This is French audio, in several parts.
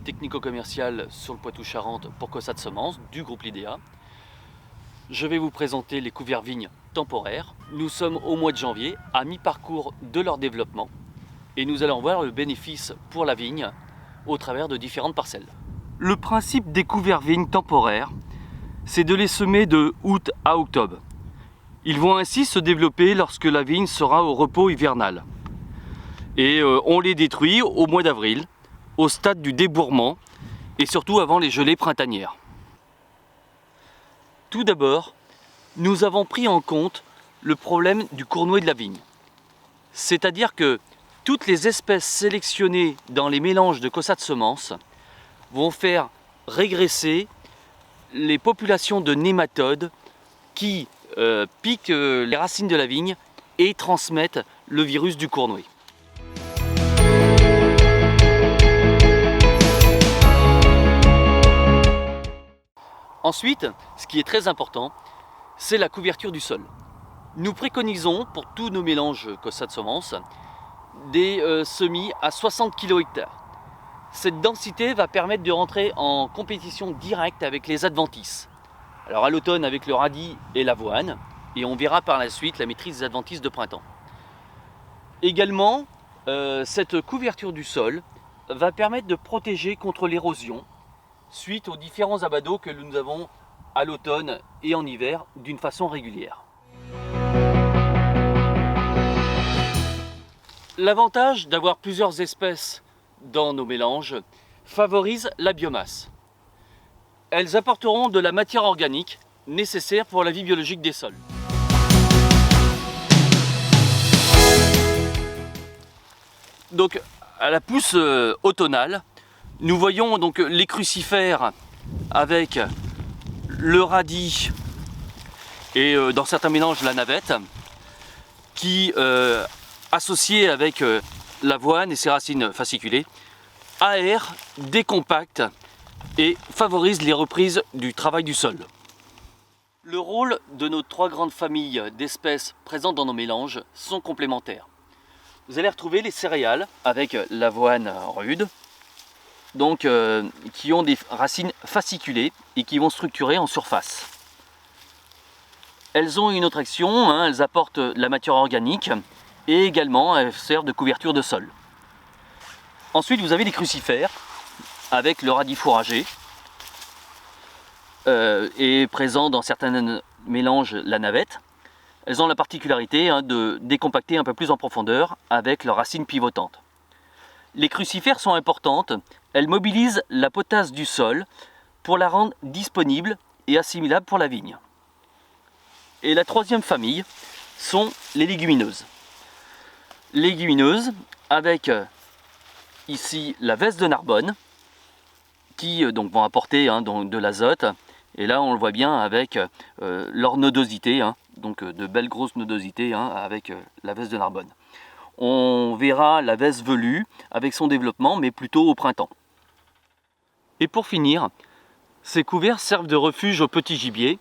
technico-commercial sur le Poitou-Charentes pour Caussade Semences du groupe Lidea. Je vais vous présenter les couverts vignes temporaires. Nous sommes au mois de janvier, à mi-parcours de leur développement, et nous allons voir le bénéfice pour la vigne au travers de différentes parcelles. Le principe des couverts vignes temporaires, c'est de les semer de août à octobre. Ils vont ainsi se développer lorsque la vigne sera au repos hivernal. Et on les détruit au mois d'avril, au stade du débourrement et surtout avant les gelées printanières. Tout d'abord, nous avons pris en compte le problème du cournoyer de la vigne. C'est-à-dire que toutes les espèces sélectionnées dans les mélanges de Caussade Semences vont faire régresser les populations de nématodes qui piquent les racines de la vigne et transmettent le virus du cournoyer. Ensuite, ce qui est très important, c'est la couverture du sol. Nous préconisons pour tous nos mélanges Caussade Semences des semis à 60 kg/ha. Cette densité va permettre de rentrer en compétition directe avec les adventices. Alors à l'automne avec le radis et l'avoine, et on verra par la suite la maîtrise des adventices de printemps. Également, cette couverture du sol va permettre de protéger contre l'érosion suite aux différents abados que nous avons à l'automne et en hiver d'une façon régulière. L'avantage d'avoir plusieurs espèces dans nos mélanges favorise la biomasse. Elles apporteront de la matière organique nécessaire pour la vie biologique des sols. Donc à la pousse automnale, nous voyons donc les crucifères avec le radis et dans certains mélanges la navette qui, associés avec l'avoine et ses racines fasciculées, aèrent, décompactent et favorisent les reprises du travail du sol. Le rôle de nos trois grandes familles d'espèces présentes dans nos mélanges sont complémentaires. Vous allez retrouver les céréales avec l'avoine rude, donc qui ont des racines fasciculées et qui vont structurer en surface. Elles ont une autre action, elles apportent la matière organique et également elles servent de couverture de sol. Ensuite vous avez les crucifères avec le radis fourragé et présent dans certains mélanges la navette. Elles ont la particularité de décompacter un peu plus en profondeur avec leurs racines pivotantes. Les crucifères sont importantes, elles mobilisent la potasse du sol pour la rendre disponible et assimilable pour la vigne. Et la troisième famille sont les légumineuses. Légumineuses avec ici la veste de Narbonne qui donc vont apporter donc de l'azote. Et là on le voit bien avec leur nodosité, donc de belles grosses nodosités avec la veste de Narbonne. On verra la veste velue avec son développement, mais plutôt au printemps. Et pour finir, ces couverts servent de refuge aux petits gibiers.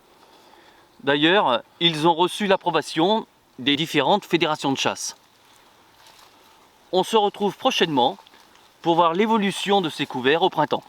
D'ailleurs, ils ont reçu l'approbation des différentes fédérations de chasse. On se retrouve prochainement pour voir l'évolution de ces couverts au printemps.